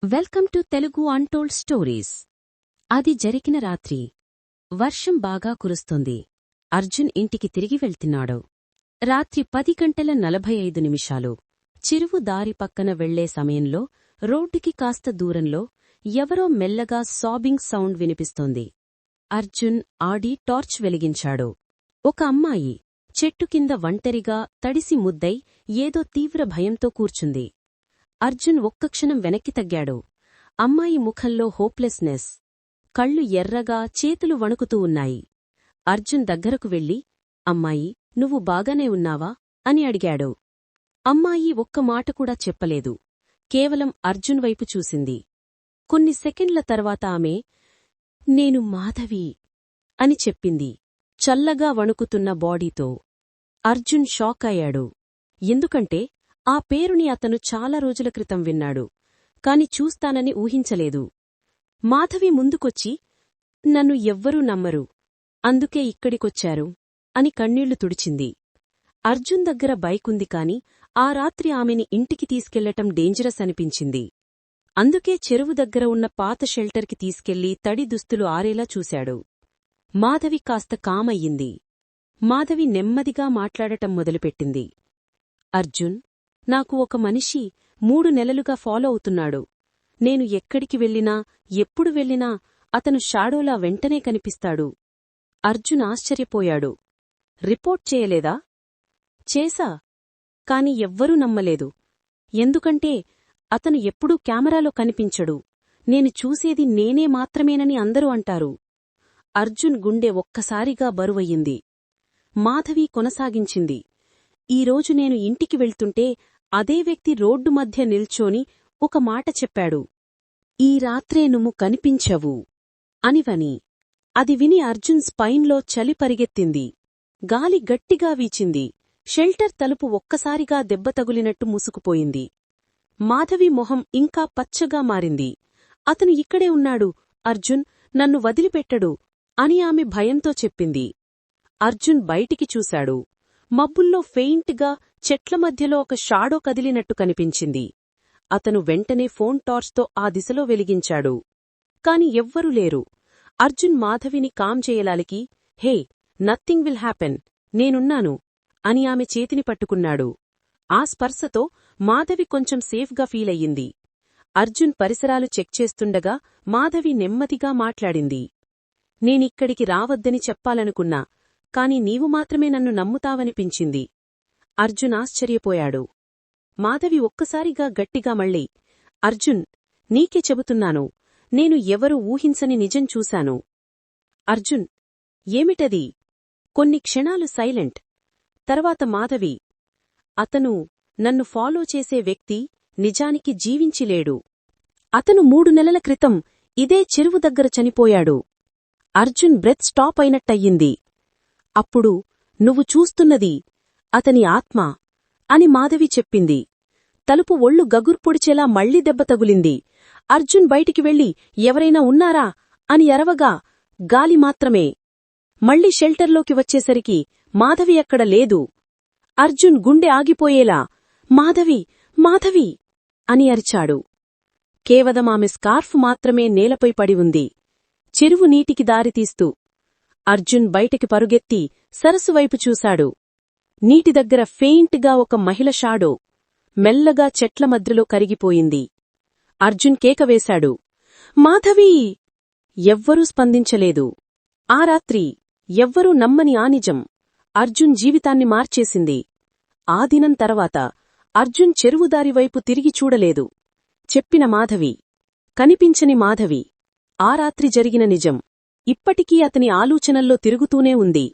Welcome to Telugu untold stories. అది జరిగిన రాత్రి. వర్షం బాగా కురుస్తోంది. అర్జున్ ఇంటికి తిరిగి వెళ్తున్నాడు. రాత్రి 10:45. చెరువు దారి పక్కన వెళ్లే సమయంలో రోడ్డుకి కాస్త దూరంలో ఎవరో మెల్లగా సాబింగ్ సౌండ్ వినిపిస్తోంది. అర్జున్ ఆడి టార్చ్ వెలిగించాడు. ఒక అమ్మాయి చెట్టు కింద ఒంటరిగా తడిసి ముద్దై ఏదో తీవ్ర భయంతో కూర్చుంది. అర్జున్ ఒక్క క్షణం వెనక్కి తగ్గాడు. అమ్మాయి ముఖంలో హోప్లెస్నెస్. కళ్ళు ఎర్రగా, చేతులు వణుకుతూ ఉన్నాయి. అర్జున్ దగ్గరకు వెళ్లి, అమ్మాయి, నువ్వు బాగానే ఉన్నావా అని అడిగాడు. అమ్మాయి ఒక్క మాట కూడా చెప్పలేదు. కేవలం అర్జున్ వైపు చూసింది. కొన్ని సెకండ్ల తర్వాత ఆమె, నేను మాధవి అని చెప్పింది, చల్లగా వణుకుతున్న బాడీతో. అర్జున్ షాక్ అయ్యాడు. ఎందుకంటే ఆ పేరుని అతను చాలా రోజుల క్రితం విన్నాడు, కాని చూస్తానని ఊహించలేదు. మాధవి ముందుకొచ్చి, నన్ను ఎవ్వరూ నమ్మరు, అందుకే ఇక్కడికొచ్చారు అని కన్నీళ్లు తుడిచింది. అర్జున్ దగ్గర బైకుంది కాని ఆ రాత్రి ఆమెని ఇంటికి తీసుకెళ్లటం డేంజరస్ అనిపించింది. అందుకే చెరువు దగ్గర ఉన్న పాత షెల్టర్కి తీసుకెళ్లి తడి దుస్తులు ఆరేలా చూశాడు. మాధవి కాస్త కామయ్యింది. మాధవి నెమ్మదిగా మాట్లాడటం మొదలుపెట్టింది. అర్జున్, నాకు ఒక మనిషి 3 నెలలుగా ఫాలో అవుతున్నాడు. నేను ఎక్కడికి వెళ్లినా, ఎప్పుడు వెళ్లినా అతను షాడోలా వెంటనే కనిపిస్తాడు. అర్జున్ ఆశ్చర్యపోయాడు. రిపోర్ట్ చేయలేదా? చేశా, కాని ఎవ్వరూ నమ్మలేదు. ఎందుకంటే అతను ఎప్పుడూ కెమెరాలో కనిపించడు. నేను చూసేది నేనే మాత్రమేనని అందరూ అంటారు. అర్జున్ గుండె ఒక్కసారిగా బరువయ్యింది. మాధవి కొనసాగించింది. ఈరోజు నేను ఇంటికి వెళ్తుంటే అదే వ్యక్తి రోడ్డు మధ్య నిల్చోని ఒక మాట చెప్పాడు. ఈ రాత్రే నువ్వు కనిపించవు అనివని. అది విని అర్జున్ స్పైన్లో చలి పరిగెత్తింది. గాలి గట్టిగా వీచింది. షెల్టర్ తలుపు ఒక్కసారిగా దెబ్బ తగులినట్టు మూసుకుపోయింది. మాధవి మొహం ఇంకా పచ్చగా మారింది. అతను ఇక్కడే ఉన్నాడు, అర్జున్, నన్ను వదిలిపెట్టడు అని ఆమె భయంతో చెప్పింది. అర్జున్ బయటికి చూశాడు. మబ్బుల్లో ఫెయింట్గా చెట్ల మధ్యలో ఒక షాడో కదిలినట్టు కనిపించింది. అతను వెంటనే ఫోన్ టార్చ్తో ఆ దిశలో వెలిగించాడు. కాని ఎవ్వరూ లేరు. అర్జున్ మాధవిని కామ్ చేయలాలికి, హే, నథింగ్ విల్ హ్యాపెన్, నేనున్నాను అని ఆమె చేతిని పట్టుకున్నాడు. ఆ స్పర్శతో మాధవి కొంచెం సేఫ్గా ఫీలయ్యింది. అర్జున్ పరిసరాలు చెక్ చేస్తుండగా మాధవి నెమ్మదిగా మాట్లాడింది. నేనిక్కడికి రావద్దని చెప్పాలనుకున్నా, కాని నీవు మాత్రమే నన్ను నమ్ముతావనిపించింది. అర్జున్ ఆశ్చర్యపోయాడు. మాధవి ఒక్కసారిగా గట్టిగా మళ్ళీ, అర్జున్, నీకే చెబుతున్నాను, నేను ఎవరూ ఊహించని నిజం చూశాను. అర్జున్, ఏమిటది? కొన్ని క్షణాలు సైలెంట్. తర్వాత మాధవి, అతను నన్ను ఫాలో చేసే వ్యక్తి నిజానికి జీవించిలేడు. అతను 3 నెలల క్రితం ఇదే చెరువు దగ్గర చనిపోయాడు. అర్జున్ బ్రెత్ స్టాప్ అయినట్టయింది. అప్పుడు నువ్వు చూస్తున్నది అతని ఆత్మ అని మాధవి చెప్పింది. తలుపు ఒళ్ళు గగుర్పొడిచేలా మళ్లీ దెబ్బ తగులింది. అర్జున్ బయటికి వెళ్లి ఎవరైనా ఉన్నారా అని అరవగా గాలి మాత్రమే. మళ్లీ షెల్టర్లోకి వచ్చేసరికి మాధవి అక్కడ లేదు. అర్జున్ గుండె ఆగిపోయేలా మాధవి, మాధవి అని అరిచాడు. కేవలం ఆమె స్కార్ఫ్ మాత్రమే నేలపై పడి ఉంది, చెరువు నీటికి దారితీస్తూ. అర్జున్ బయటికి పరుగెత్తి సరస్సువైపు చూశాడు. నీటి దగ్గర ఫెయింట్గా ఒక మహిళ షాడో మెల్లగా చెట్ల మధ్యలో కరిగిపోయింది. అర్జున్ కేకవేశాడు, మాధవీ! ఎవ్వరూ స్పందించలేదు. ఆ రాత్రి ఎవ్వరూ నమ్మని ఆ నిజం అర్జున్ జీవితాన్ని మార్చేసింది. ఆ దినం తర్వాత అర్జున్ చెరువుదారివైపు తిరిగి చూడలేదు. చెప్పిన మాధవి, కనిపించని మాధవి, ఆ రాత్రి జరిగిన నిజం ఇప్పటికీ అతని ఆలోచనల్లో తిరుగుతూనే ఉంది.